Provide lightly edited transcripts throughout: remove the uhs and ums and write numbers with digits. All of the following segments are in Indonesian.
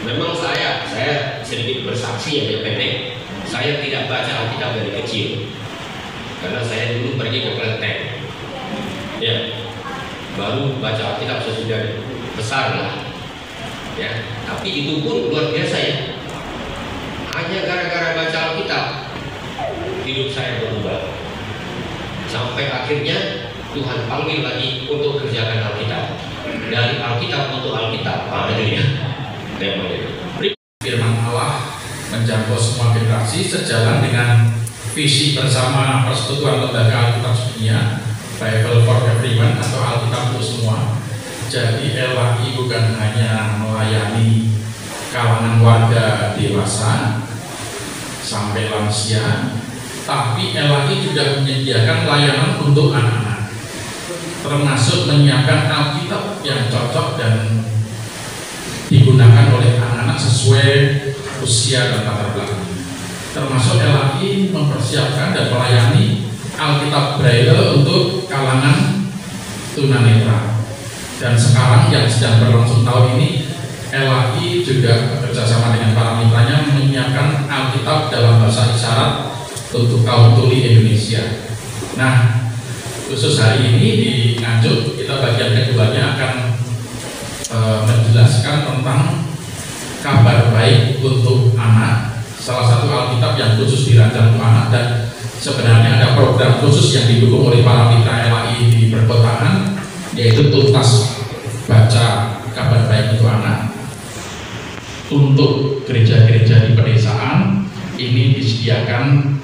Memang saya sedikit bersaksi ya pendek. Saya tidak baca Alkitab dari kecil, karena saya dulu pergi ke Kelenteng. Ya, baru baca Alkitab sesudah besar lah. Ya, tapi itu pun luar biasa ya. Hanya gara-gara baca Alkitab, hidup saya berubah. Sampai akhirnya Tuhan panggil lagi untuk kerjakan Alkitab. Dari Alkitab untuk Alkitab. Itu ya. Firman Allah menjangkau semua generasi sejalan dengan visi bersama Persekutuan Lembaga Alkitab Dunia, Bible for Everyone atau Alkitab untuk semua. Jadi LAI bukan hanya melayani kalangan warga dewasa sampai lansia, tapi LAI juga menyediakan layanan untuk anak-anak, termasuk menyiapkan Alkitab yang cocok dan digunakan oleh anak-anak sesuai usia dan latar belakang. Termasuk LAI mempersiapkan dan melayani Alkitab Braille untuk kalangan tunanetra. Dan sekarang yang sedang berlangsung tahun ini, LAI juga bekerjasama dengan para mitranya menyiapkan Alkitab dalam bahasa isyarat untuk kaum tuli Indonesia. Nah, khusus hari ini di Nganjuk kita bagian keduanya akan menjelaskan tentang kabar baik untuk anak, salah satu Alkitab yang khusus dirancang untuk anak, dan sebenarnya ada program khusus yang didukung oleh para mitra LAI di perkotaan, yaitu tuntas baca kabar baik untuk anak. Untuk gereja-gereja di pedesaan ini disediakan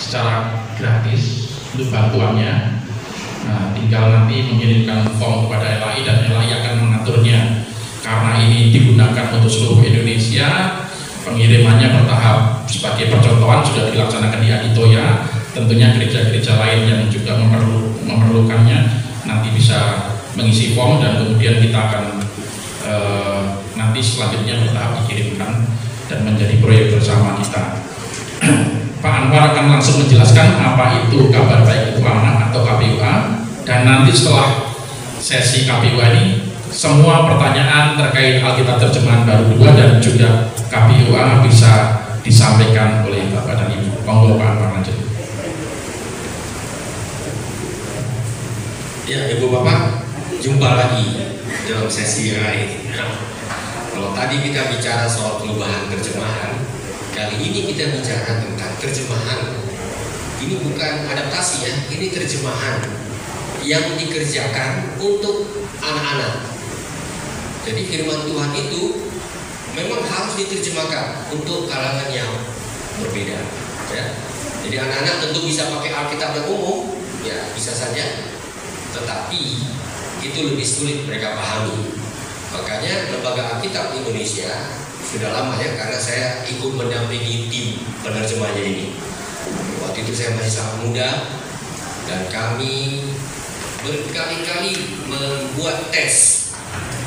secara gratis untuk bantuannya. Nah, tinggal nanti mengirimkan form kepada LAI dan LAI akan mengaturnya. Karena ini digunakan untuk seluruh Indonesia, pengirimannya bertahap. Sebagai percontohan sudah dilaksanakan di Aditoya. Tentunya gereja-gereja lain yang juga memerlukannya nanti bisa mengisi form dan kemudian kita akan nanti selanjutnya bertahap dikirimkan dan menjadi proyek bersama kita. Pak Anwar akan langsung menjelaskan apa itu kabar baik itu anak atau KPUA, dan nanti setelah sesi KPUA ini semua pertanyaan terkait Alkitab terjemahan baru 2 dan juga KPUA bisa disampaikan oleh Bapak dan Ibu. Monggo Pak Anwar lanjut. Ya, Ibu Bapak, jumpa lagi dalam sesi yang lain. Kalau tadi kita bicara soal perubahan terjemahan, kali ini kita bicara tentang terjemahan. Ini bukan adaptasi ya, ini terjemahan yang dikerjakan untuk anak-anak. Jadi firman Tuhan itu memang harus diterjemahkan untuk kalangan yang berbeda. Ya. Jadi anak-anak tentu bisa pakai Alkitab yang umum, ya bisa saja. Tetapi itu lebih sulit mereka pahami. Makanya Lembaga Alkitab Indonesia sudah lama ya, karena saya ikut mendampingi tim penerjemahnya ini. Waktu itu saya masih sangat muda dan kami berkali-kali membuat tes,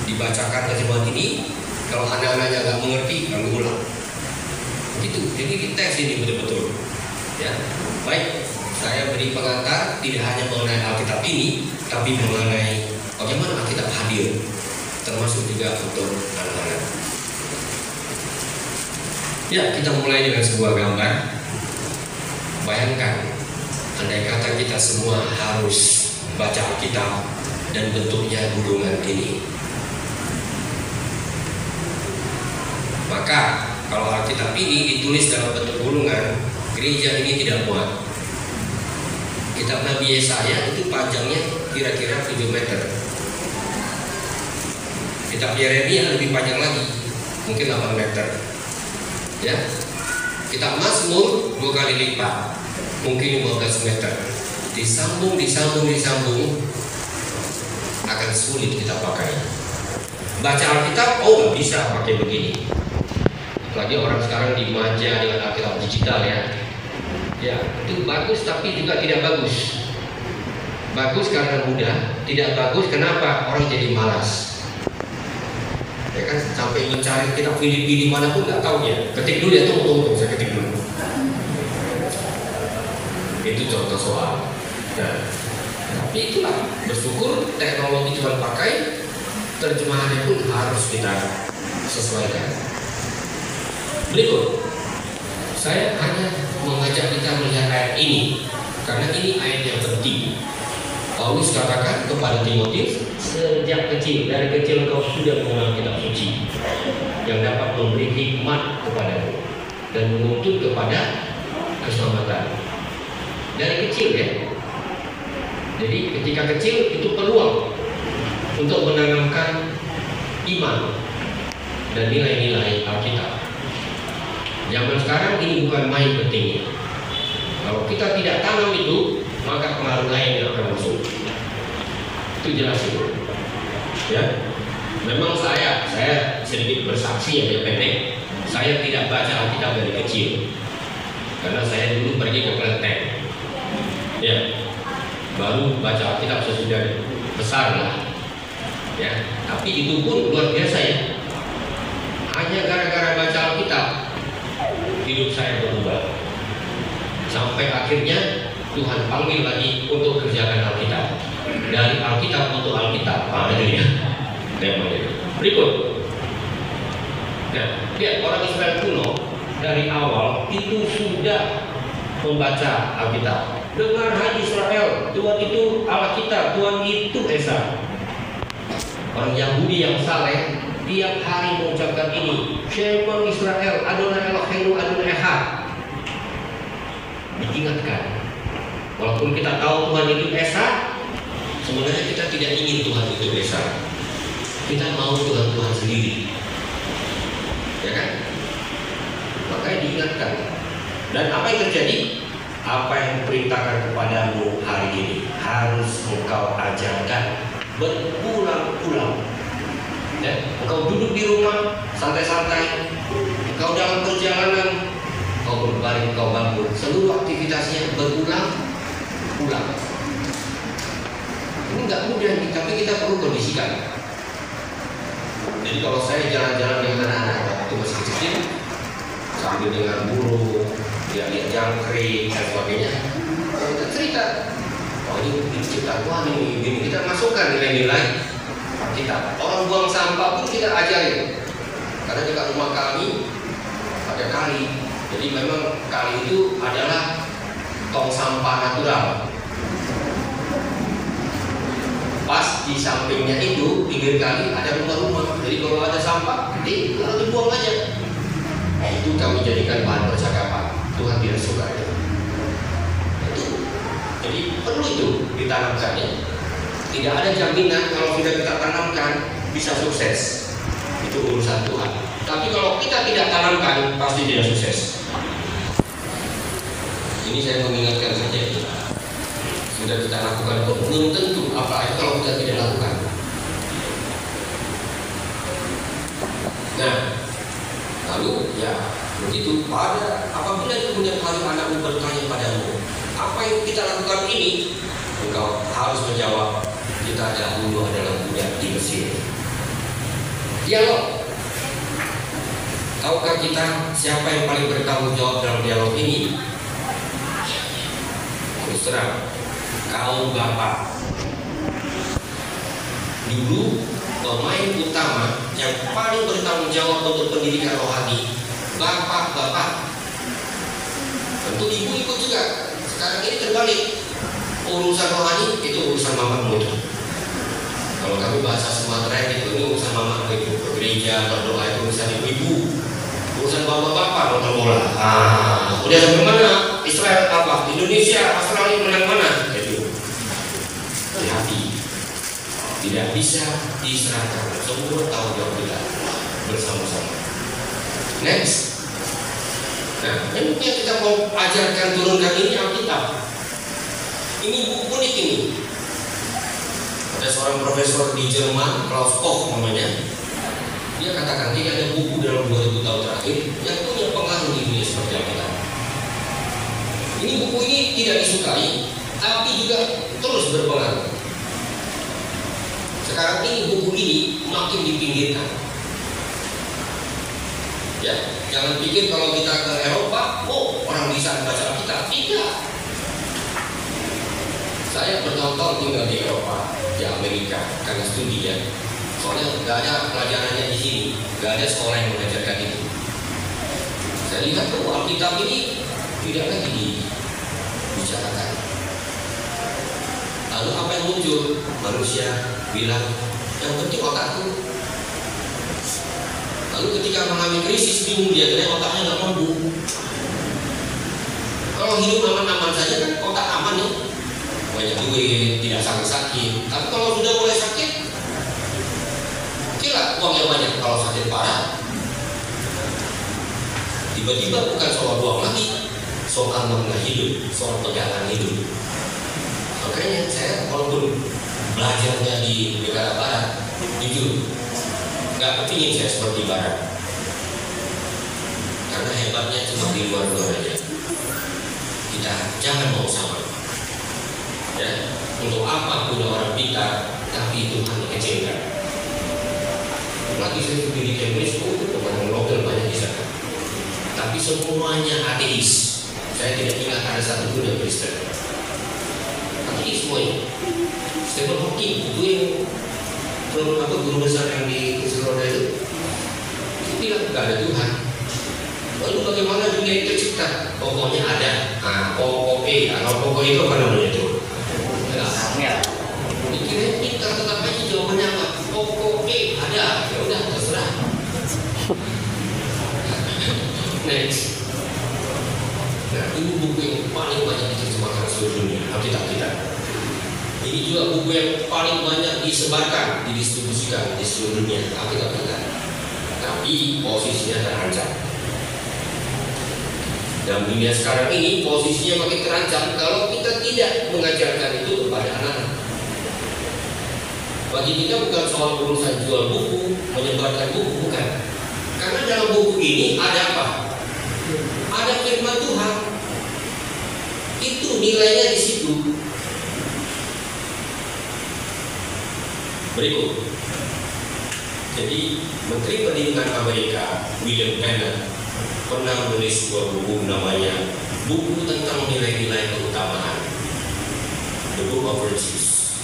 dibacakan terjemahan ini. Kalau anak-anaknya nggak mengerti, kami ulang. Gitu. Jadi di tes ini betul-betul. Ya, baik. Saya beri pengantar tidak hanya mengenai Alkitab ini, tapi mengenai bagaimana Alkitab hadir, termasuk juga untuk anak-anak. Ya, kita mulai dengan sebuah gambar. Bayangkan, andai kata kita semua harus baca Alkitab dan bentuknya gulungan ini. Maka kalau Alkitab ini ditulis dalam bentuk gulungan, gereja ini tidak muat. Kitab Nabi Yesaya itu panjangnya kira-kira 7 meter. Kitab Yeremia lebih panjang lagi, mungkin 8 meter. Ya. Kitab Mazmur 2 kali lipat, mungkin 15 meter. Disambung akan sulit kita pakai. Baca Alkitab, nggak bisa pakai begini. Apalagi orang sekarang dimanja dengan Alkitab digital ya. Ya, itu bagus tapi juga tidak bagus. Bagus karena mudah, tidak bagus kenapa? Orang jadi malas. Ya kan, sampai mencari kitab pilih-pilih mana pun nggak tahu ya. Ketik dulu ya, tunggu, saya ketik dulu. Itu contoh soal. Nah, tapi itulah, bersyukur teknologi Tuhan pakai, terjemahannya pun harus kita sesuaikan. Berikut, saya hanya mengajak kita melihat ayat ini karena ini ayat yang penting. Paulus katakan kepada Timotius, sejak kecil, dari kecil kau sudah mengenal kitab suci yang dapat memberi hikmat kepadamu dan menuntut kepada keselamatan. Dari kecil ya. Jadi ketika kecil itu peluang untuk menanamkan iman dan nilai-nilai Alkitab. Zaman sekarang ini bukan main pentingnya. Kalau kita tidak tanam itu, maka pengaruh lain yang akan masuk. Itu jelas itu. Ya. Memang saya sedikit bersaksi ya pendek. Saya tidak baca Alkitab dari kecil. Karena saya dulu pergi ke Kelenteng. Ya. Baru baca Alkitab sesudah besar lah. Ya. Tapi itu pun luar biasa ya. Hanya gara-gara baca Alkitab hidup saya berubah. Sampai akhirnya Tuhan panggil lagi untuk kerjakan Alkitab. Dari Alkitab untuk Alkitab. Itu ya. Berikut. Nah, lihat orang Israel kuno dari awal itu sudah membaca Alkitab. Dengar hai Israel, Tuhan itu Allah kita, Tuhan itu Esa. Orang Yahudi yang saleh tiap hari mengucapkan ini, Shema Israel, Adonai Eloheinu, Adonai Echad. Diingatkan, walaupun kita tahu Tuhan itu Esa, sebenarnya kita tidak ingin Tuhan itu Esa. Kita mau Tuhan sendiri, ya kan? Makanya diingatkan. Dan apa yang terjadi? Apa yang diperintahkan kepadamu hari ini harus engkau ajarkan berulang-ulang. Ya, engkau duduk di rumah santai-santai, engkau dalam perjalanan, engkau berbaring, engkau bangun, seluruh aktivitasnya berulang-ulang. Ini nggak mudah, tapi kita perlu kondisikan. Jadi kalau saya jalan-jalan dengan anak-anak waktu masih kecil, sambil dengan burung, lihat jangkrik dan sebagainya, kita cerita, oh ini ciptaan Tuhan ini, kita masukkan nilai-nilai kita. Orang buang sampah pun kita ajarin, karena dekat rumah kami ada kali, jadi memang kali itu adalah tong sampah natural. Pas di sampingnya itu pinggir kali ada rumah-rumah, jadi kalau ada sampah, kalau dibuang aja. Itu kami jadikan bahan percakapan. Tuhan tidak suka itu. Jadi perlu itu ditanamkannya. Tidak ada jaminan kalau sudah kita tanamkan bisa sukses. Itu urusan Tuhan. Tapi kalau kita tidak tanamkan pasti tidak sukses. Ini saya mengingatkan saja. Sudah kita lakukan itu belum tentu apa kalau kita tidak lakukan. Nah, lalu ya begitu apabila kemudian hari anakmu bertanya padamu, apa yang kita lakukan ini? Engkau harus menjawab, kita dahulu adalah budak di Mesir. Dialog. Tahukah kita siapa yang paling bertanggung jawab dalam dialog ini? Terus terang, kaum bapak. Dulu pemain utama yang paling bertanggung jawab untuk pendidikan rohani, bapak-bapak. Tentu ibu ikut juga. Sekarang ini terbalik. Urusan rohani itu urusan mamamu itu. Kalau kami bahasa Sumatera itu ini urusan mamamu itu. Gereja, berdoa itu urusan ibu. Urusan bapak-bapak nonton bola. Udah sampai mana? Israel apa? Indonesia, Australia menang mana? Itu. Hati-hati. Tidak bisa diserahkan. Semua tanggung jawab kita bersama-sama. Next. Nah, yang kita mau ajarkan turunkan ini Alkitab. Ini buku unik ini. Ada seorang profesor di Jerman, Klaus Koch namanya. Dia katakan tidak ada buku dalam 2000 tahun terakhir yang punya pengaruh di dunia seperti Alkitab. Ini buku ini tidak disukai, tapi juga terus berpengaruh. Sekarang ini buku ini makin dipinggirkan. Ya, jangan pikir kalau kita ke Eropa, orang bisa baca Alkitab. Tidak. Saya bertahun-tahun tinggal di Eropa, di Amerika, karena studi ya. Soalnya nggak ada pelajarannya di sini, nggak ada sekolah yang mengajarkan itu. Saya lihat bahwa Alkitab ini tidak lagi dibicarakan. Lalu apa yang muncul? Manusia bilang, yang penting otakku. Lalu ketika mengalami krisis, bingung dia, karena otaknya nggak mampu. Kalau hidup aman-aman saja kan otak aman nih, banyak duit, tidak sakit-sakit. Tapi kalau sudah mulai sakit, kira uangnya banyak. Kalau sakit parah, tiba-tiba bukan soal uang lagi, soal makna hidup, soal pegangan hidup. Makanya saya walaupun belajarnya di negara barat, jujur nggak kepingin saya seperti barat, karena hebatnya cuma di luar-luar aja. Kita jangan mau sama, ya. Untuk apa punya orang pintar tapi Tuhan dikecilkan? Lagi saya studi di Cambridge, teman lokal banyak di sana, tapi semuanya ateis. Saya tidak ingat ada satu pun yang Kristen. Ateis semuanya. Stephen Hawking itu yang guru besar yang di Florida itu bilang nggak ada Tuhan. Lalu bagaimana dunia itu tercipta? Pokoknya ada. Pokok E, kalau pokok itu apa namanya itu? Dikira kita tetap aja jawabannya apa? Pokok E ada. Ya udah terserah. Next. Nah, ini buku yang paling banyak diterjemahkan seluruh dunia, Alkitab kita. Ini juga buku yang paling banyak disebarkan, didistribusikan di seluruh dunia, Alkitab kita. Tapi posisinya terancam. Dalam dunia sekarang ini posisinya makin terancam kalau kita tidak mengajarkan itu kepada anak-anak. Bagi kita bukan soal urusan jual buku, menyebarkan buku, bukan. Karena dalam buku ini ada apa? Ada firman Tuhan. Itu nilainya di situ. Berikut. Jadi Menteri Pendidikan Amerika William Bennett pernah menulis sebuah buku namanya Buku tentang Nilai-nilai Keutamaan, The Book of Virtues.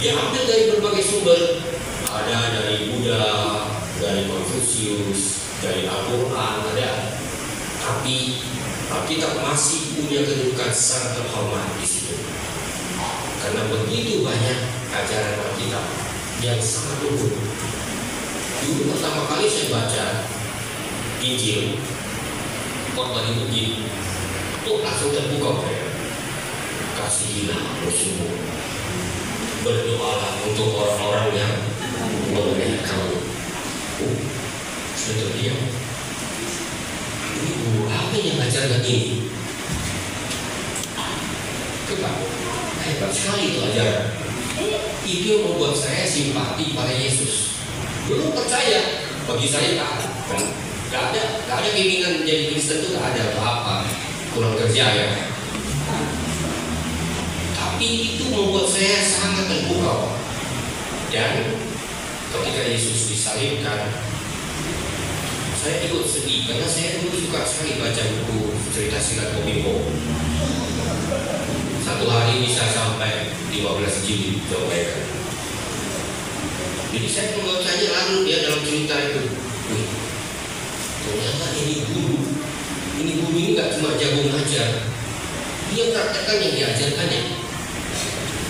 Dia ambil dari berbagai sumber, ada dari Buddha, dari Confucius, dari Al-Quran, ada. Tapi kita masih punya kedudukan sangat terhormat di situ, karena begitu banyak ajaran Alkitab yang sangat luhur. Dulu pertama kali saya baca Injil, khotbah di masjid, tuh langsung terbuka saya. Kasihilah musuhmu, berdoalah untuk orang-orang yang membenci kamu. Saya terdiam. Ibu, apa yang ajarkan ini? Coba, hebat sekali itu ajaran. Itu yang membuat saya simpati pada Yesus. Belum percaya, bagi saya Gak ada keinginan menjadi Kristen itu, gak ada apa-apa, kurang kerja ya. Tapi itu membuat saya sangat terpukau. Dan ketika Yesus disalibkan, saya ikut sedih karena saya dulu suka sekali baca buku cerita silat Komimbo. Satu hari bisa sampai 15 jilid dibacakan. Jadi saya membacanya lalu dia dalam cerita itu. Ternyata ini guru ini gak cuma jago ngajar, dia praktekkan yang diajarkannya.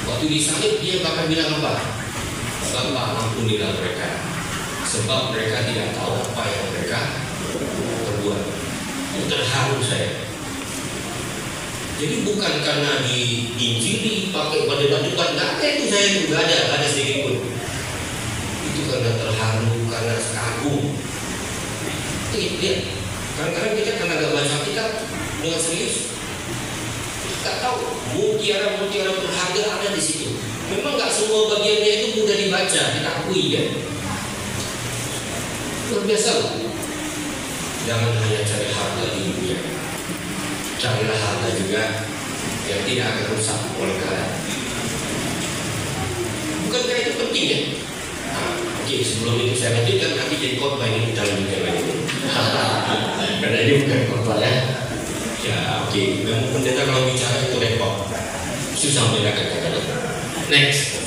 Waktu disalib dia bahkan bilang apa? Bapa, ampunilah mereka, sebab mereka tidak tahu apa yang mereka perbuat. Itu terharu saya. Jadi bukan karena diinjili pakai debat-debat, nggak ada itu, saya juga ada sedikit pun. Itu karena terharu, karena kagum. Lihat, kadang-kadang kita karena gak baca kitab dengan serius, kita tahu mutiara-mutiara berharga ada di situ. Memang gak semua bagiannya itu mudah dibaca, kita akui ya. Luar biasa loh. Jangan hanya cari harta di dunia, carilah harta juga yang tidak akan rusak oleh kalian. Bukankah itu penting ya? Oke, sebelum itu saya lanjutkan, nanti jadi khotbah ini kita lanjutkan lagi. Karena ini bukan khotbah ya. Ya, oke. Memang pendeta kalau bicara itu repot, susah membedakan kata-kata. Next.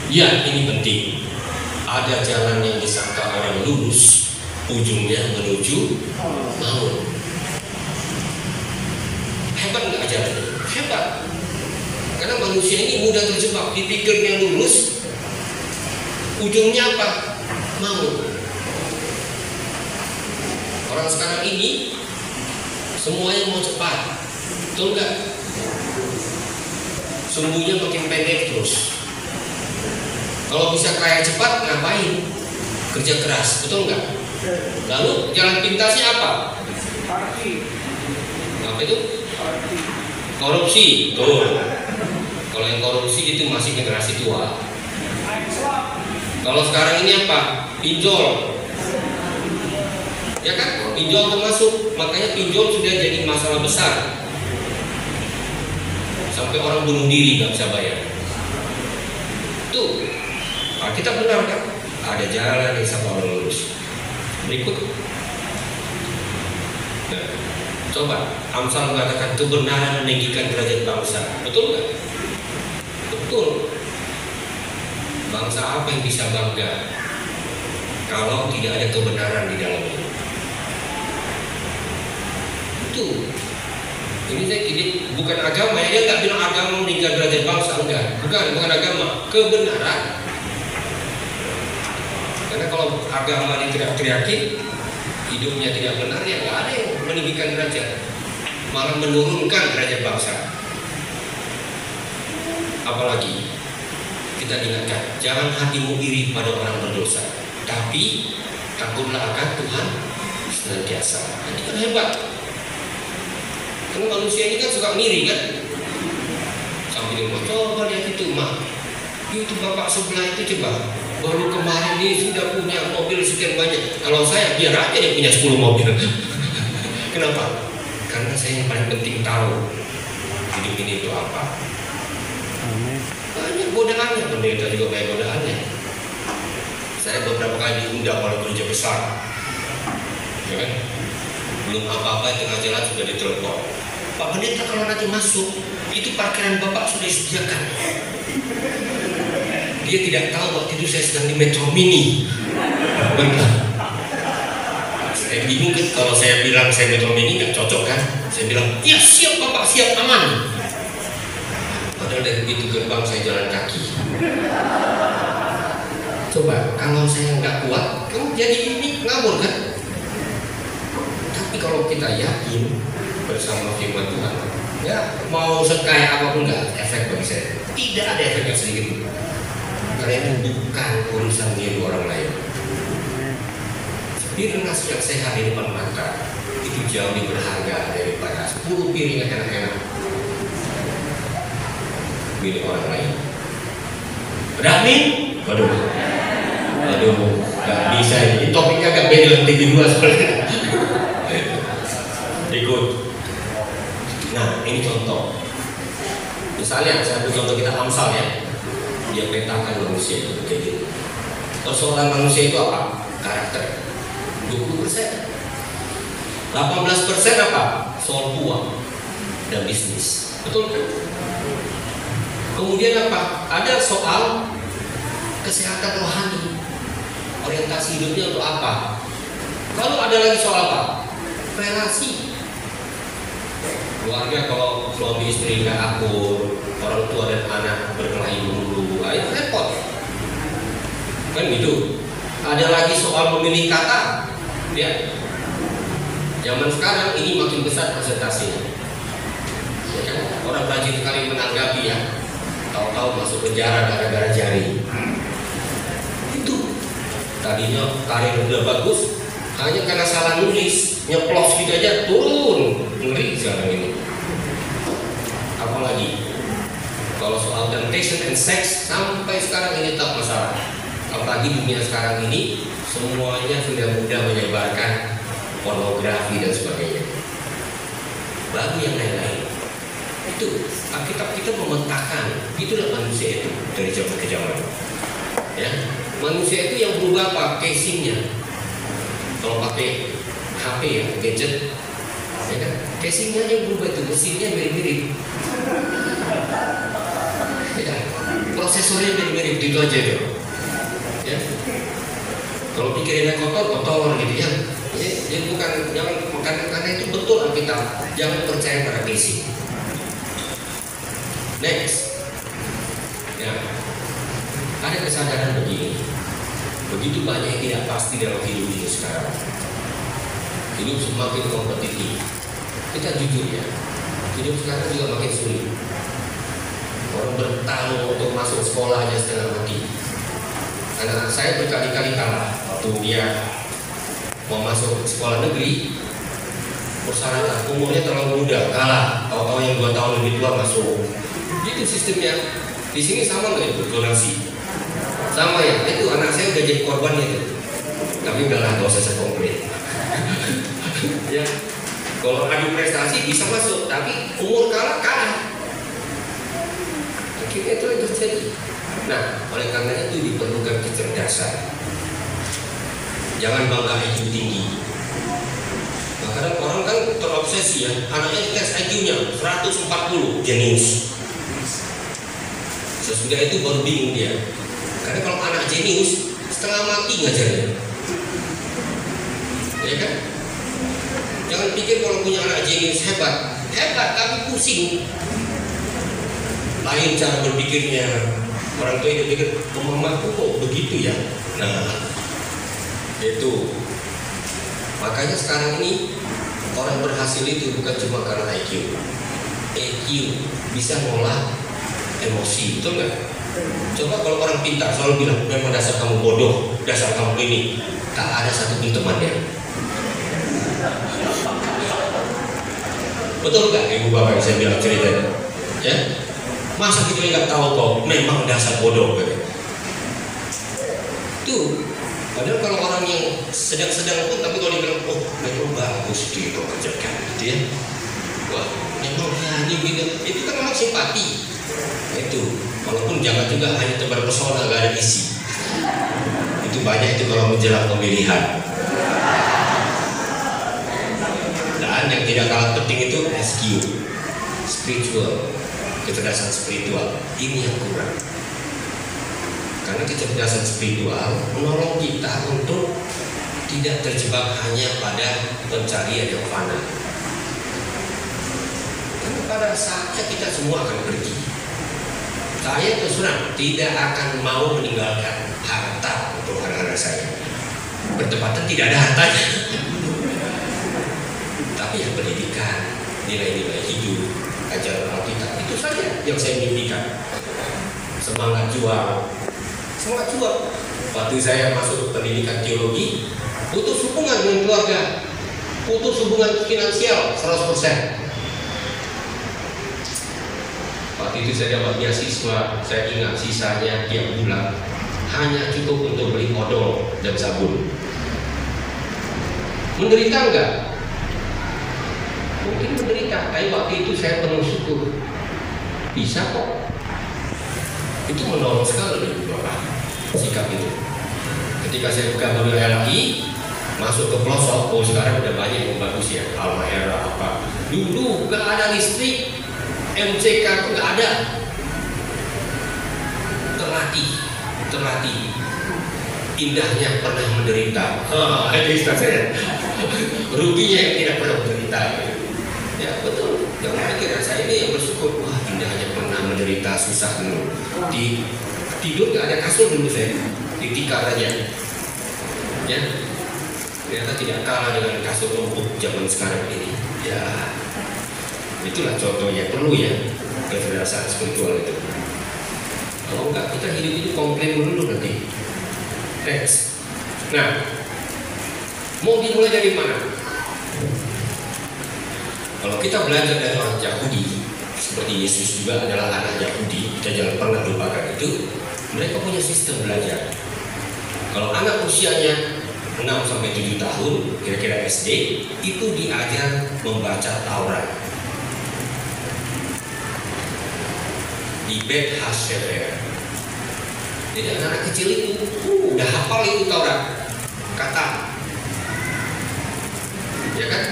Ya, ini penting. ada jalan yang disangka orang lurus, ujungnya menuju maut. Hebat nggak ajarannya? Hebat. Karena manusia ini mudah terjebak, dipikirnya lurus, ujungnya apa? Maut. Orang sekarang ini semuanya mau cepat, betul nggak? Sumbunya makin pendek terus. Kalau bisa kaya cepat, ngapain? Kerja keras, betul nggak? Lalu jalan pintasnya apa? Apa itu? Korupsi, betul. Kalau yang korupsi itu masih generasi tua. Kalau sekarang ini apa? Pinjol. Ya kan? Pinjol termasuk. Makanya pinjol sudah jadi masalah besar. Sampai orang bunuh diri nggak bisa bayar. Tuh, kita benar kan? Ada jalan yang sama orang lurus. Berikut. Nah, coba Amsal mengatakan kebenaran meninggikan derajat bangsa. Betul nggak? Betul. Bangsa apa yang bisa bangga kalau tidak ada kebenaran di dalamnya? Itu. Ini saya kira bukan agama, ya, dia nggak bilang agama meninggikan derajat bangsa, enggak. Bukan agama, kebenaran. Karena kalau agama diteriak-teriakin, hidupnya tidak benar, ya nggak ada yang meninggikan derajat, malah menurunkan derajat bangsa. Apalagi kita ingatkan, jangan hatimu iri pada orang berdosa, tapi takutlah akan Tuhan senantiasa. Ini kan hebat. Karena manusia ini kan suka ngiri kan. Sampai dia mau coba lihat itu mah, itu bapak sebelah itu coba baru kemarin ini sudah punya mobil sekian banyak. Kalau saya biar aja dia punya 10 mobil. Kenapa? Karena saya yang paling penting tahu hidup ini itu apa. Banyak godaannya, pendeta juga banyak godaannya. Saya beberapa kali diundang oleh gereja besar, ya kan? Belum apa-apa di tengah jalan sudah ditelepon. Pak pendeta, kalau nanti masuk itu parkiran bapak sudah disediakan. Dia tidak tahu waktu itu saya sedang di Metro Mini. Benar. Saya bingung kan, kalau saya bilang saya Metro Mini nggak cocok kan? Saya bilang, ya siap bapak, siap, aman. Padahal dari pintu gerbang saya jalan kaki. Coba kalau saya nggak kuat, kamu jadi ini ngawur kan? Tapi kalau kita yakin bersama firman Tuhan, ya mau sekaya apapun nggak efek bagi saya. Tidak ada efeknya sedikit pun. Karena itu bukan urusan diri orang lain. Piring nasi yang sehat di depan mata itu jauh lebih berharga daripada 10 piring yang enak-enak milik orang lain. Amin? Waduh, nggak bisa ini. Topiknya agak beda dengan TV2 sebenarnya. Ikut. Nah, ini contoh. Misalnya, saya ambil contoh kita Amsal ya. Dia petakan manusia itu kayak gitu. Persoalan manusia itu apa? Karakter. 20%. 18% apa? Soal uang dan bisnis. Betul kan? Kemudian apa? Ada soal kesehatan rohani. Orientasi hidupnya untuk apa? Lalu ada lagi soal apa? Relasi. Keluarga, kalau suami istri nggak akur, orang tua dan anak berkelahi dulu, itu repot. Kan gitu. Ada lagi soal memilih kata. Ya. Zaman sekarang ini makin besar presentasinya. Ya kan? Orang rajin sekali menanggapi ya. Tahu-tahu masuk penjara gara-gara jari. Itu. Tadinya karir udah bagus, hanya karena salah nulis, nyeplos gitu aja turun. Ngeri sekarang ini. Apalagi kalau soal temptation and sex sampai sekarang ini tak masalah. Apalagi dunia sekarang ini semuanya sudah mudah menyebarkan pornografi dan sebagainya. Lalu yang lain-lain itu Alkitab kita memetakan itulah manusia itu dari zaman ke zaman. Ya, manusia itu yang berubah apa? Casingnya. Kalau pakai HP ya, gadget, ya kan? Casingnya yang berubah itu, mesinnya mirip-mirip. Ya, prosesornya mirip-mirip, itu aja tuh. Ya Ya. Kalau pikirannya kotor gitu ya. Jadi bukan, jangan, karena itu betul Alkitab. Jangan percaya pada basic. Next. Ya. Ada kesadaran begini. Begitu banyak yang tidak pasti dalam hidup ini sekarang. Hidup semakin kompetitif. Kita jujur ya. Hidup sekarang juga makin sulit. Orang bertarung untuk masuk sekolah aja setengah mati. Anak saya berkali-kali kalah waktu dia mau masuk sekolah negeri. Persyaratan umurnya terlalu muda, kalah. Tahu-tahu yang 2 tahun lebih tua masuk. Gitu sistemnya. Di sini sama nggak itu donasi? Sama ya. Itu anak saya udah jadi korbannya itu. Tapi udahlah, gak usah saya komplain. Ya. Kalau adu prestasi bisa masuk, tapi umur kalah. Akhirnya itu yang terjadi. Nah, oleh karena itu diperlukan kecerdasan. Jangan bangga IQ tinggi. Nah, kadang orang kan terobsesi ya, anaknya tes IQ-nya 140, jenius. Sesudah itu baru bingung dia. Karena kalau anak jenius, setengah mati ngajarnya. Ya kan? Jangan pikir kalau punya anak jenius hebat tapi pusing. Lain cara berpikirnya. Orang tua itu pikir, mamaku kok begitu ya. Nah, itu. Makanya sekarang ini orang berhasil itu bukan cuma karena IQ. EQ bisa ngolah emosi, betul nggak? Coba kalau orang pintar selalu bilang, memang dasar kamu bodoh, dasar kamu ini, tak ada satupun temannya. Betul nggak ibu bapak yang saya bilang ceritanya? Ya, masa kita nggak tahu kok, memang dasar bodoh gitu. Tuh, padahal kalau orang yang sedang-sedang pun, tapi kalau dibilang, oh memang bagus gitu kerjakan, gitu ya. Wah, memang ini gitu. Itu kan memang simpati. Itu, walaupun jangan juga hanya tebar pesona, gak ada isi. Itu banyak itu kalau menjelang pemilihan. Dan yang tidak kalah penting itu SQ, spiritual, kecerdasan spiritual. Ini yang kurang. Karena kecerdasan spiritual menolong kita untuk tidak terjebak hanya pada pencarian yang fana. Karena pada saatnya kita semua akan pergi. Saya terus terang tidak akan mau meninggalkan harta untuk anak-anak saya. Bertepatan tidak ada hartanya. Tapi yang pendidikan, nilai-nilai hidup, ajaran Alkitab, itu saja yang saya mimpikan. Semangat juang. Waktu saya masuk pendidikan teologi, putus hubungan dengan keluarga, putus hubungan finansial 100%. Waktu itu saya dapat beasiswa, saya ingat sisanya tiap bulan hanya cukup untuk beli odol dan sabun. Menderita enggak? Mungkin menderita, tapi waktu itu saya penuh syukur. Bisa kok. Itu menolong sekali Bapak, sikap itu. Ketika saya buka mobil LI, masuk ke pelosok, oh sekarang udah banyak yang bagus ya, Almahera apa. Dulu gak ada listrik, MCK itu nggak ada. Terlatih. Indahnya pernah menderita. Itu istilah saya. Ruginya yang tidak pernah menderita. Ya betul. Jangan pikir saya ini yang bersyukur. Wah, indahnya pernah menderita, susah dulu. Di tidur nggak ada kasur dulu saya. Ditikar aja. Ya. Ternyata tidak kalah dengan kasur empuk zaman sekarang ini. Ya. Itulah contohnya, perlu ya kecerdasan spiritual itu. Kalau enggak kita hidup itu komplain dulu nanti. Next. Nah, mau dimulai dari mana? Kalau kita belajar dari orang Yahudi, seperti Yesus juga adalah anak Yahudi, kita jangan pernah lupakan itu. Mereka punya sistem belajar. Kalau anak usianya 6 sampai 7 tahun, kira-kira SD, itu diajar membaca Taurat. Di Bet Hashefer. Jadi anak kecil itu udah hafal itu Taurat, kata, ya kan?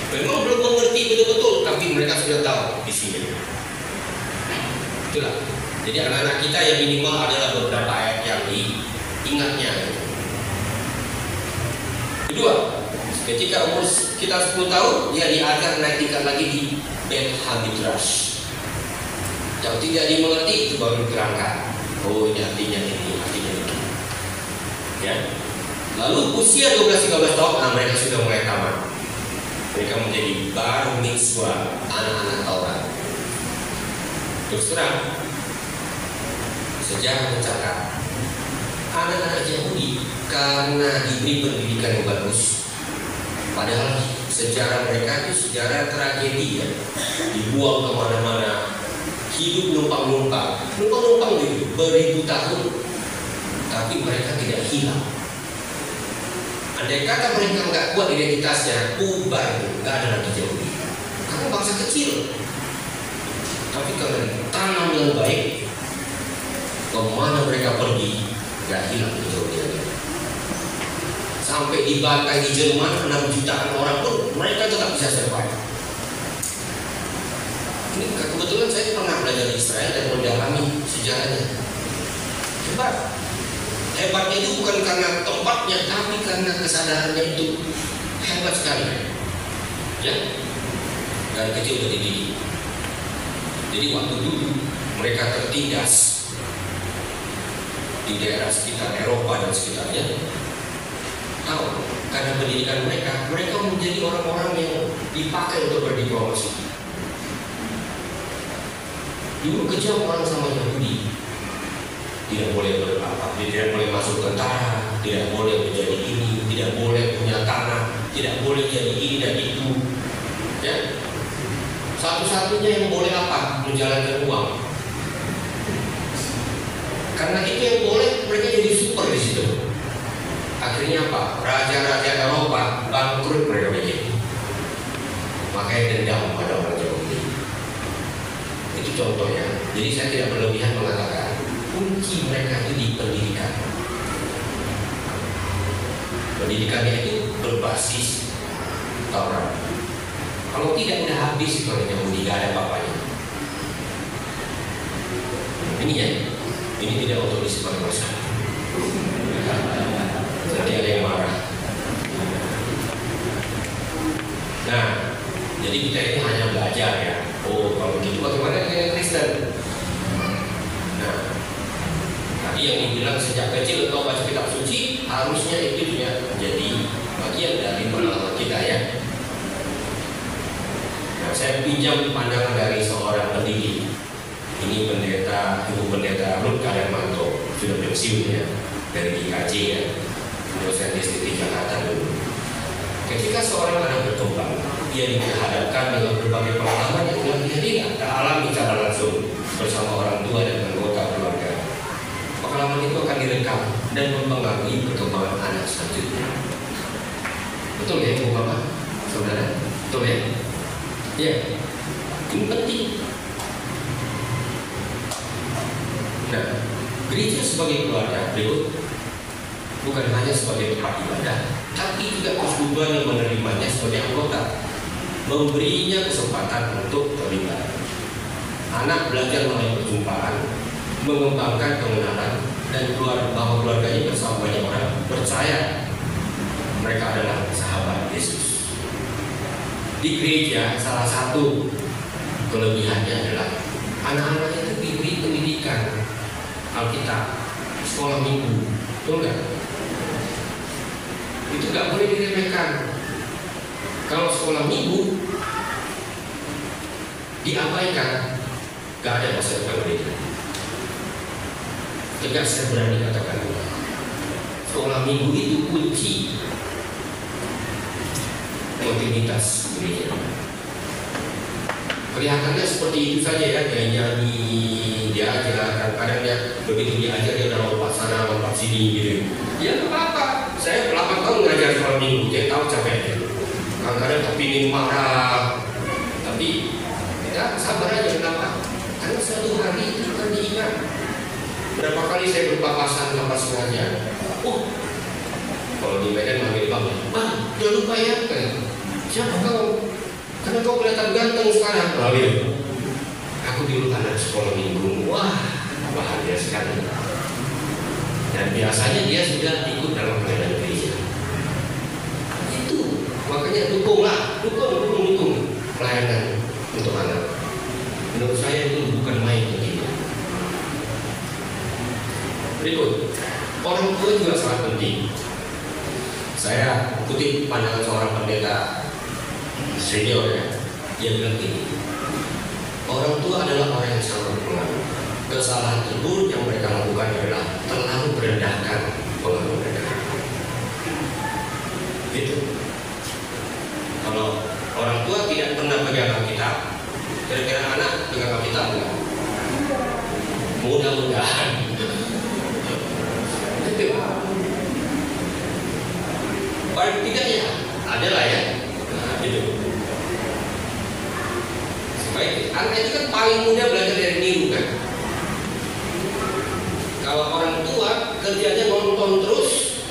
Memang belum mengerti betul-betul, tapi mereka sudah tahu di sini. Itulah Jadi anak-anak kita yang minimal adalah beberapa ayat yang diingatnya. Kedua, ketika umur kita 10 tahun, dia diajar naik tingkat lagi di Beth Hamidrash. Yang tidak dimengerti itu baru diterangkan. Oh, ini artinya ini, artinya ini. Ya. Lalu usia 12-13 tahun, mereka sudah mulai tamat. Mereka menjadi bar mitzvah, anak-anak Taurat. Terus terang, sejarah mencatat anak-anak Yahudi karena diberi pendidikan yang bagus, padahal sejarah mereka itu sejarah tragedi ya, dibuang kemana-mana, hidup numpang-numpang itu beribu tahun, tapi mereka tidak hilang. Andai kata mereka nggak kuat identitasnya, ubah itu nggak ada lagi Yahudi. Kamu bangsa kecil, tapi kalau ditanam yang baik, kemana mereka pergi, nggak hilang Yahudi. Sampai dibantai di Jerman 6 jutaan orang pun mereka tetap bisa survive. Ini kebetulan saya pernah belajar di Israel dan mendalami sejarahnya. Hebatnya itu bukan karena tempatnya, tapi karena kesadarannya itu hebat sekali. Ya, dari kecil udah dididik. Jadi waktu dulu mereka tertindas di daerah sekitar Eropa dan sekitarnya. Tahu, karena pendidikan mereka menjadi orang-orang yang dipakai untuk berdiplomasi. Dulu kejam orang sama Yahudi. Tidak boleh berapa, tidak boleh masuk tentara, tidak boleh menjadi ini, tidak boleh punya tanah, tidak boleh jadi ini dan itu. Ya, satu-satunya yang boleh apa? Menjalankan uang. Karena itu yang boleh, mereka jadi super di situ. Akhirnya apa? Raja-raja Eropa bangkrut mereka begini. Makanya dendam pada orang Yahudi. Itu contohnya. Jadi saya tidak berlebihan mengatakan kunci mereka itu di pendidikan. Pendidikannya itu berbasis Taurat. Kalau tidak udah habis itu orang Yahudi, gak ada apa-apanya. Ini ya, ini tidak untuk disimpan bersama. Nanti ada yang marah. Nah, jadi kita ini hanya belajar ya. Oh, kalau begitu bagaimana dengan Kristen? Nah, tadi yang dibilang sejak kecil kau baca kitab suci, harusnya itu juga menjadi bagian dari pengalaman kita ya. Nah, saya pinjam pandangan dari seorang pendidik. Ini Ibu Pendeta Ruth Kadarmanto, sudah pensiun ya, dari GKJ ya, dosen di Jakarta dulu. Ketika seorang anak berkembang, dia dihadapkan dengan berbagai pengalaman yang telah dia lihat, alami secara langsung bersama orang tua dan anggota keluarga. Pengalaman itu akan direkam dan mempengaruhi perkembangan anak selanjutnya. Betul ya, Ibu Bapak, Saudara? Betul ya? Ya, ini penting. Nah, gereja sebagai keluarga berikut bukan hanya sebagai tempat ibadah, tapi juga persekutuan yang menerimanya sebagai anggota, memberinya kesempatan untuk terlibat. Anak belajar melalui perjumpaan, mengembangkan pengenalan, dan bahwa keluarganya bersama banyak orang percaya mereka adalah sahabat Yesus. Di gereja salah satu kelebihannya adalah anak-anak itu diberi pendidikan Alkitab, sekolah minggu, betul nggak? Itu nggak boleh diremehkan. Kalau sekolah minggu diabaikan, nggak ada masa depan mereka. Tegas saya berani katakan, sekolah minggu itu kunci kontinuitas gereja. Kelihatannya seperti itu saja ya, dia nyanyi, dia ajar, kadang-kadang dia begitu diajar dia udah lompat sana, lompat sini gitu. Ya nggak apa-apa. Saya 8 tahun ngajar sekolah minggu, saya tahu capeknya. Kadang-kadang kepingin marah, tapi ya sabar aja. Kenapa? Karena suatu hari itu akan diingat. Berapa kali saya berpapasan tanpa sengaja. Kalau di Medan manggil bang, jangan lupa ya, siapa kau? Karena kau kelihatan ganteng sekarang. Lalu aku dulu anak sekolah minggu. Wah, bahagia sekali. Dan biasanya dia sudah ikut dalam pelayanan gereja. Itu makanya dukung pelayanan untuk anak. Menurut saya itu bukan main begitu. Berikut, orang tua juga sangat penting. Saya kutip pandangan seorang pendeta senior ya, dia bilang gini, orang tua adalah orang yang sangat berpengaruh. Kesalahan tersebut yang mereka lakukan adalah terlalu merendahkan pengaruh mereka. Gitu. Kalau orang tua tidak pernah pegang Alkitab, kira-kira anak pegang Alkitab enggak? Mudah-mudahan. Gitu. Paling tidak ya, ada lah ya. Nah, gitu. Baik, anak itu kan paling mudah belajar dari niru kan. Kalau orang tua kerjanya nonton terus,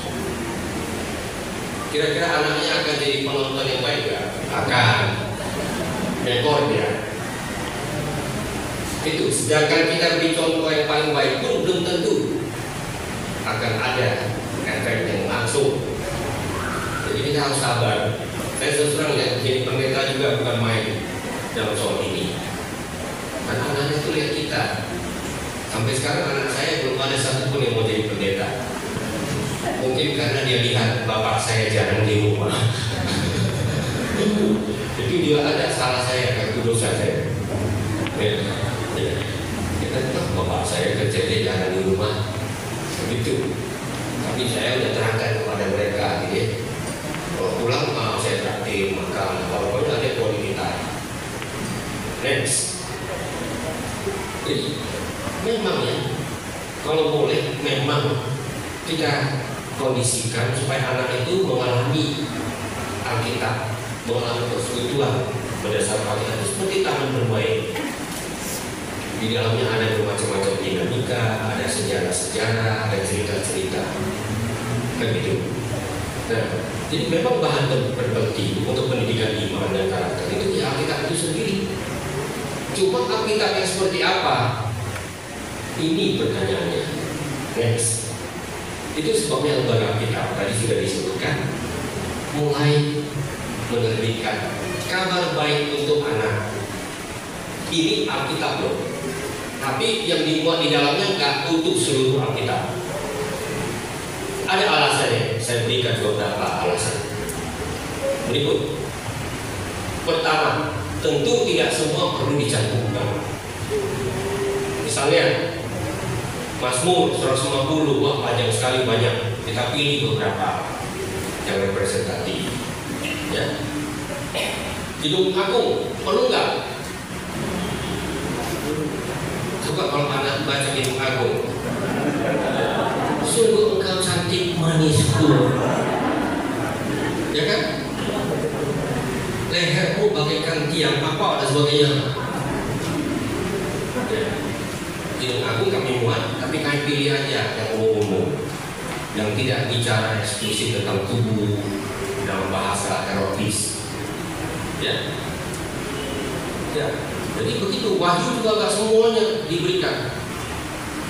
kira-kira anaknya akan jadi penonton yang baik nggak? Akan. Ekor dia. Itu. Sedangkan kita beri contoh yang paling baik pun belum tentu akan ada efek yang langsung. Jadi kita harus sabar. Saya terus ya, jadi pendeta juga bukan main dalam soal ini. Karena anak-anak itu lihat kita. Sampai sekarang anak saya belum ada satu pun yang mau jadi pendeta. Mungkin karena dia lihat bapak saya jarang di rumah. Itu juga ada salah saya, itu dosa saya. Kita bapak saya kerja dia jarang di rumah. Begitu. Tapi saya udah terangkan kepada mereka, gitu. Kalau pulang saya traktir makan, kalau ada quality time. Next. Jadi memang ya, kalau boleh memang kita kondisikan supaya anak itu mengalami Alkitab, mengalami persekutuan berdasarkan Alkitab itu seperti taman bermain. Di dalamnya ada bermacam-macam dinamika, ada sejarah-sejarah, ada cerita-cerita, kan gitu. Nah, jadi memang bahan terpenting untuk pendidikan iman dan karakter itu di Alkitab itu sendiri. Cuma Alkitab yang seperti apa? Ini pertanyaannya. Next. Itu sebabnya lembaga Alkitab tadi sudah disebutkan mulai menerbitkan kabar baik untuk anak. Ini Alkitab loh. Tapi yang dimuat di dalamnya nggak untuk seluruh Alkitab. Ada alasannya. Saya berikan beberapa alasan. Berikut. Pertama, tentu tidak semua perlu dicantumkan. Misalnya Mazmur 150, wah panjang sekali banyak. Kita pilih beberapa yang representatif. Ya. Kidung Agung perlu nggak? Coba kalau anak baca Kidung Agung, sungguh engkau cantik manisku, ya kan? Lehermu bagaikan tiang apa dan sebagainya. Ya. Kidung Agung kami muat, tapi kami pilih aja yang umum-umum, yang tidak bicara eksklusif tentang tubuh dalam bahasa erotis. Ya. Ya. Jadi begitu, wahyu juga nggak semuanya diberikan.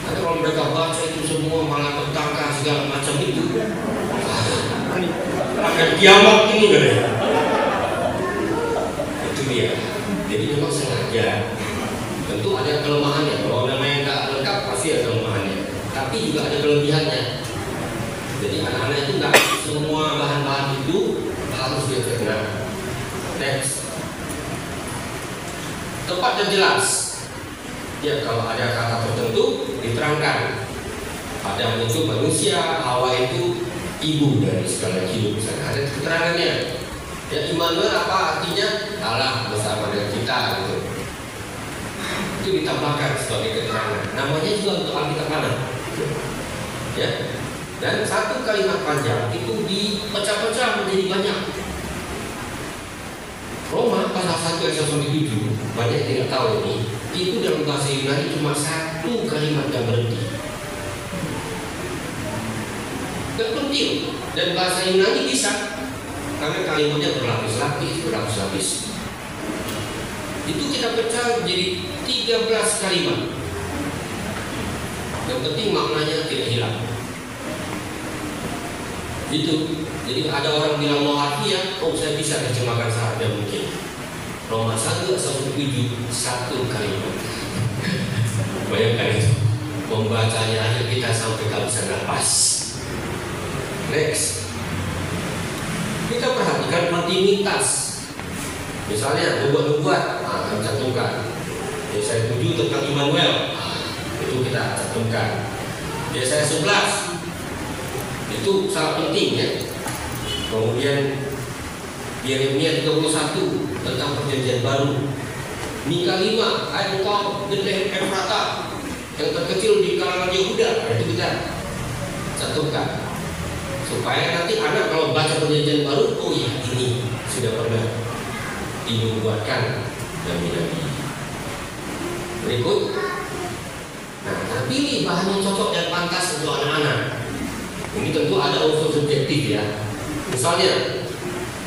Karena kalau mereka baca itu semua malah petaka segala macam itu, akan kiamat ini kan ya. Itu dia. Jadi memang sengaja. Tentu ada kelemahannya. Kalau namanya nggak lengkap pasti ada kelemahannya. Tapi juga ada kelebihannya. Jadi anak-anak itu nggak semua bahan-bahan itu harus dia cerna. Next. Tepat dan jelas. Ya, kalau ada kata tertentu diterangkan. Ada muncul manusia, Hawa itu ibu dari segala hidup. Misalnya ada keterangannya. Ya, Immanuel apa artinya? Allah bersama dengan kita gitu. Itu ditambahkan sebagai keterangan. Namanya juga untuk Alkitab anak. Ya. Dan satu kalimat panjang itu dipecah-pecah menjadi banyak. Roma pasal 1 ayat 1-7, banyak yang tidak tahu ini. Itu dalam bahasa Yunani cuma satu kalimat yang berhenti. Gak penting. Dan bahasa Yunani bisa, karena kalimatnya berlapis-lapis. Itu kita pecah menjadi 13 kalimat. Yang penting maknanya tidak hilang. Itu. Jadi ada orang bilang mau harfiah, oh saya bisa terjemahkan seharga mungkin. Roma 1 asal 7 satu kalimat. Bayangkan itu. Membacanya aja kita sampai kehabisan nafas. Next. Kita perhatikan rutinitas. Misalnya nubuat-nubuat, kami cantumkan. Yesaya 7 tentang Immanuel, itu kita cantumkan. Yesaya 11 itu sangat penting ya. Kemudian Yeremia 31 tentang perjanjian baru. Mika 5 ayat 4 Betlehem Efrata yang terkecil di kalangan Yehuda, itu kita cantumkan supaya nanti anak kalau baca perjanjian baru, oh ya ini sudah pernah dinubuatkan nabi-nabi. Berikut, nah pilih bahan yang cocok dan pantas untuk anak-anak. Ini tentu ada unsur subjektif ya. Misalnya,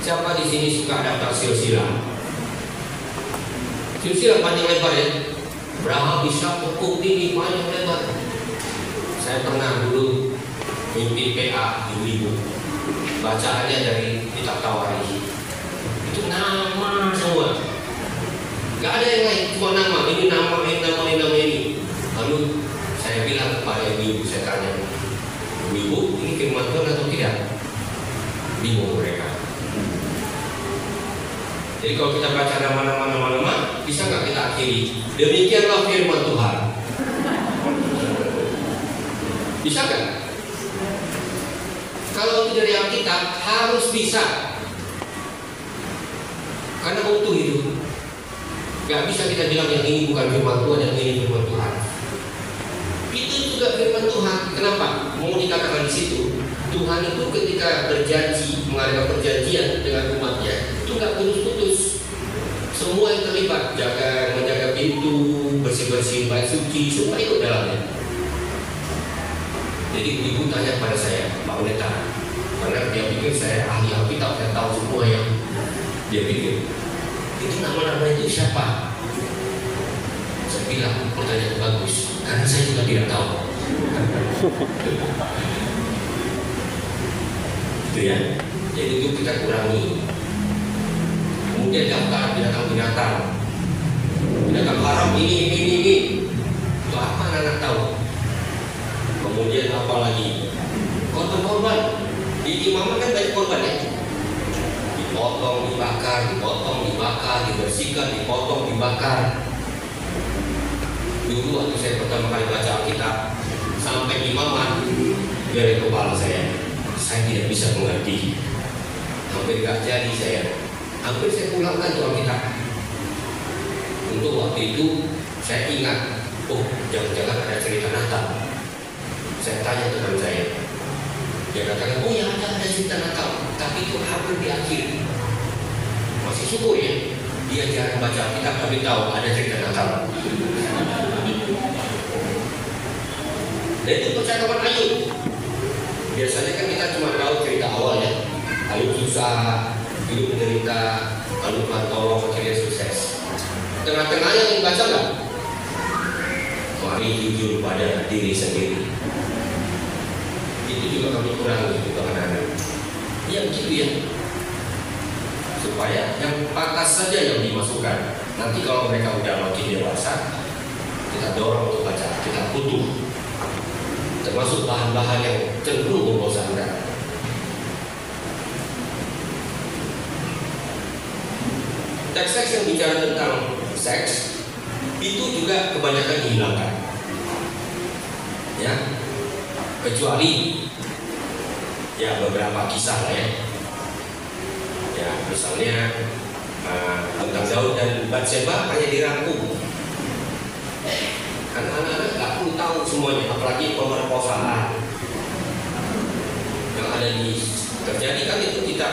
siapa di sini suka daftar silsilah? Silsilah panjang lebar ya. Berapa bisa pokok ini panjang lebar? Saya pernah dulu mimpi PA ibu-ibu. Bacaannya dari kitab Tawarikh. Itu nama semua. Gak ada yang lain, cuma nama. Ini nama, ini nama, ini nama ini. Lalu saya bilang kepada ibu-ibu, saya tanya, ibu, ini firman Tuhan atau tidak? Bingung mereka. Jadi kalau kita baca nama-nama, bisa nggak kita akhiri? Demikianlah firman Tuhan. Bisa nggak? Kalau tidak dari Alkitab harus bisa, karena utuh itu. Gak bisa kita bilang yang ini bukan firman Tuhan, yang ini firman Tuhan. Itu juga firman Tuhan. Kenapa? Mau dikatakan di situ, Tuhan itu ketika berjanji mengadakan perjanjian dengan umatnya itu nggak putus-putus. Semua yang terlibat, menjaga pintu, bersih-bersih bait suci, semua ikut dalamnya. Jadi ibu tanya pada saya, Pak Pendeta, karena dia pikir saya ahli Alkitab, saya tahu semua yang dia pikir. Itu nama-nama itu siapa? Saya bilang pertanyaan bagus, karena saya juga tidak tahu. Itu ya. Jadi itu kita kurangi. Kemudian daftar binatang-binatang. Binatang haram ini. Itu apa anak tahu? Kemudian apa lagi? Korban-korban. Di imamat kan banyak korban ya. Dipotong, dibakar, dibersihkan, dipotong, dibakar. Dulu waktu saya pertama kali baca Alkitab sampai imamat dari kepala saya tidak bisa mengerti. Hampir gak jadi saya. Hampir saya pulangkan tuh Alkitab. Untuk waktu itu saya ingat, oh jangan-jangan ada cerita Natal. Saya tanya teman saya, dia katakan, oh ya ada cerita Natal, tapi itu hampir di akhir. Masih syukur ya, dia jarang baca Alkitab tapi tahu ada cerita Natal. Dan itu percakapan Ayub. Biasanya kan kita cuma tahu cerita awalnya. Ayub susah, hidup menderita, lalu Tuhan tolong, akhirnya sukses. Tengah-tengahnya yang baca nggak? Mari jujur pada diri sendiri. Itu juga kami kurangi untuk anak-anak. Ya gitu ya. Supaya yang pantas saja yang dimasukkan. Nanti kalau mereka udah makin dewasa, kita dorong untuk baca, kita butuh. Termasuk bahan-bahan yang cenderung membosankan. Teks-teks yang bicara tentang seks itu juga kebanyakan dihilangkan, ya, kecuali ya beberapa kisah lah ya. Ya misalnya tentang Daud dan Batseba hanya dirangkum. Kan anak-anak nggak perlu tahu semuanya, apalagi pemerkosaan yang ada di terjadi kan itu kita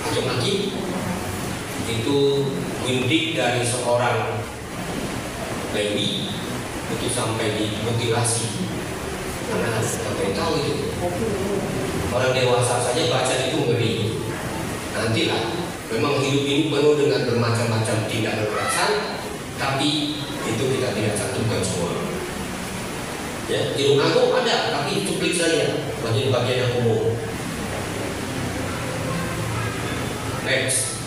hakim itu indik dari seorang bayi itu sampai dimutilasi. Anak-anak sampai tahu itu. Orang dewasa saja baca itu ngeri. Nantilah, memang hidup ini penuh dengan bermacam-macam tindak kekerasan, tapi itu kita tidak cantumkan semua. Ya, hidung agung ada, tapi cuplik saja bagian-bagian yang umum. Next.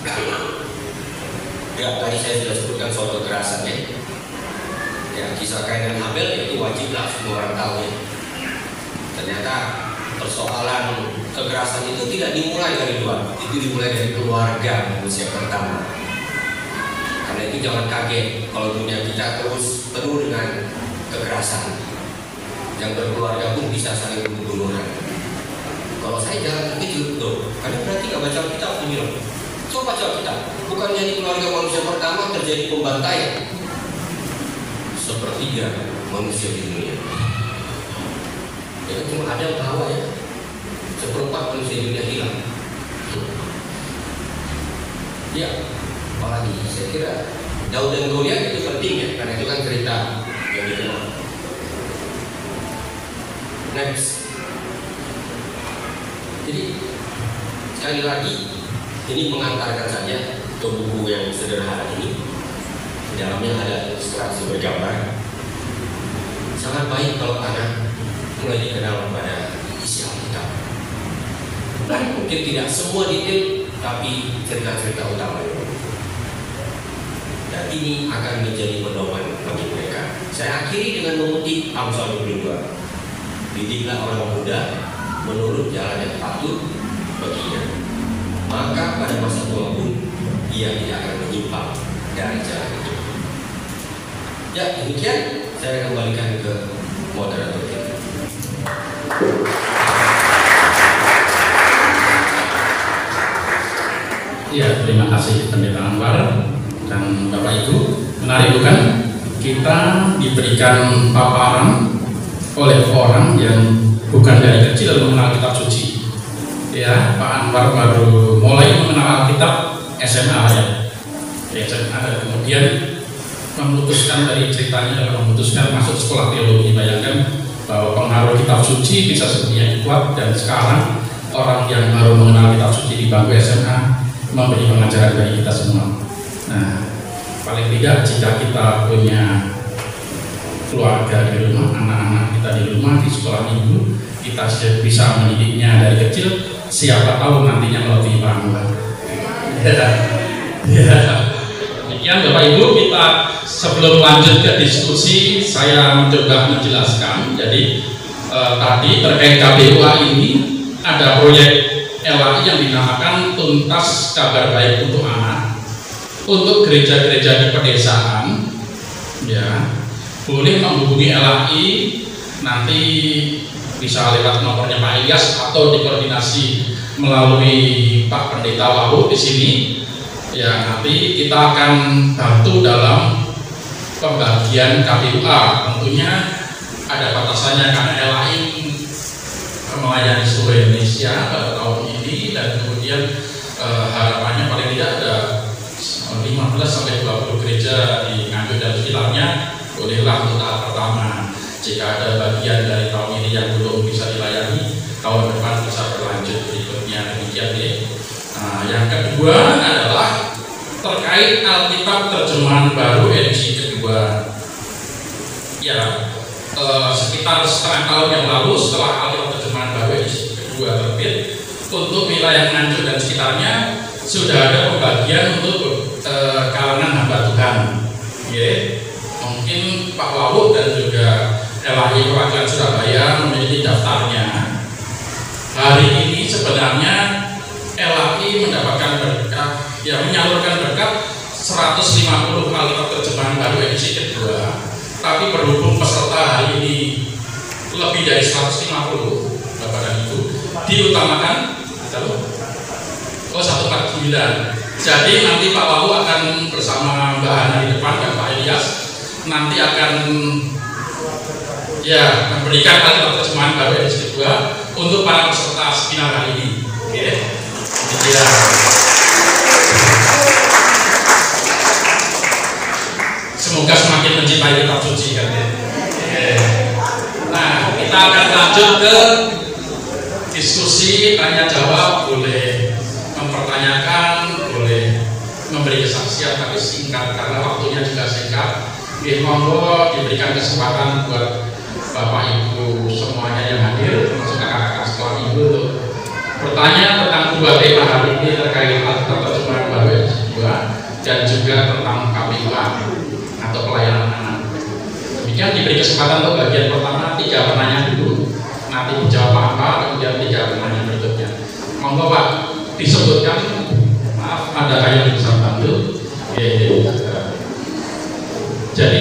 Ya, tadi saya sudah sebutkan soal kekerasan ya. Ya, kisah Kain dan Habel itu wajiblah semua orang tahu ya. Ternyata persoalan kekerasan itu tidak dimulai dari luar, itu dimulai dari keluarga manusia pertama. Karena itu jangan kaget kalau dunia kita terus penuh dengan kekerasan. Yang berkeluarga pun bisa saling membunuhan. Kalau saya jangan terkejut tuh, karena berarti nggak baca kitab tuh bilang. Coba baca kitab, bukannya di keluarga manusia pertama terjadi pembantaian sepertiga manusia di dunia. Ya cuma ada yang tahu ya, seperempat manusia di dunia hilang. Ya, apalagi saya kira Daud dan Goliat itu penting ya, karena itu kan cerita yang dikenal. Next. Jadi sekali lagi ini mengantarkan saja ke buku yang sederhana ini. Di dalamnya ada ilustrasi bergambar. Sangat baik kalau anak mulai dikenal pada isi Alkitab. Mungkin tidak semua detail, tapi cerita-cerita utamanya. Dan ini akan menjadi pedoman bagi mereka. Saya akhiri dengan mengutip Amsal 22. Didiklah orang muda menurut jalan yang patut baginya, maka pada masa tua pun ia tidak akan menyimpang dari jalan itu. Ya, demikian saya kembalikan ke moderator kita. Ya, terima kasih Pendeta Anwar dan Bapak Ibu. Menarik bukan? Kita diberikan paparan oleh orang yang bukan dari kecil mengenal kitab suci. Ya, Pak Anwar baru mulai mengenal kitab SMA ya. SMA dan kemudian memutuskan dari ceritanya memutuskan masuk sekolah teologi. Bayangkan bahwa pengaruh kitab suci bisa sedemikian kuat, dan sekarang orang yang baru mengenal kitab suci di bangku SMA memberi pengajaran bagi kita semua. Nah, paling tidak jika kita punya keluarga di rumah, anak-anak kita di rumah, di sekolah minggu, kita bisa mendidiknya dari kecil, siapa tahu nantinya melebihi Anwar. Demikian Bapak Ibu, kita sebelum lanjut ke diskusi, saya mencoba menjelaskan. Jadi tadi terkait KBUA ini ada proyek LAI yang dinamakan Tuntas Kabar Baik untuk Anak untuk gereja-gereja di pedesaan. Ya, boleh menghubungi LAI, nanti bisa lewat nomornya Pak Ilyas atau dikoordinasi melalui Pak Pendeta Wahyu di sini. Ya, nanti kita akan bantu dalam pembagian KBUA. Tentunya ada batasannya karena LAI melayani seluruh Indonesia pada tahun ini, dan kemudian harapannya paling tidak ada 15-20 gereja di Nganjuk dan sekitarnya. Bolehlah untuk tahap pertama. Jika ada bagian dari tahun ini yang belum bisa dilayani, tahun depan bisa berlanjut berikutnya. Demikian ya. Nah, yang kedua adalah terkait Alkitab terjemahan baru edisi kedua. Ya, sekitar setengah tahun yang lalu setelah Alkitab terjemahan baru edisi kedua terbit, untuk wilayah Nganjuk dan sekitarnya sudah ada pembagian untuk kalangan hamba Tuhan. Ya. Mungkin Pak Wahyu dan juga LAI Perwakilan Surabaya memiliki daftarnya. Hari ini sebenarnya LAI mendapatkan berkat, ya menyalurkan berkat 150 Alkitab terjemahan baru edisi kedua. Tapi berhubung peserta hari ini lebih dari 150, Bapak dan Ibu, diutamakan 149. Jadi nanti Pak Wahyu akan bersama Mbak Hana di depan dan Pak Ilyas nanti akan ya memberikan Alkitab terjemahan baru edisi kedua untuk para peserta seminar hari ini. Oke. Ya. Semoga semakin mencintai kitab suci kan ya. Nah, kita akan lanjut ke diskusi tanya jawab. Boleh mempertanyakan, boleh memberi kesaksian, tapi singkat karena waktunya juga singkat. Monggo diberikan kesempatan buat Bapak Ibu semuanya yang hadir, termasuk kakak-kakak sekolah Minggu, untuk bertanya tentang dua tema hari ini terkait terjemahan bahasa kedua dan juga tentang KPUA atau pelayanan anak. Demikian diberi kesempatan untuk bagian pertama 3 penanya dulu, nanti dijawab apa, kemudian 3 penanya berikutnya. Monggo Pak, disebutkan, maaf ada yang bisa bantu. Jadi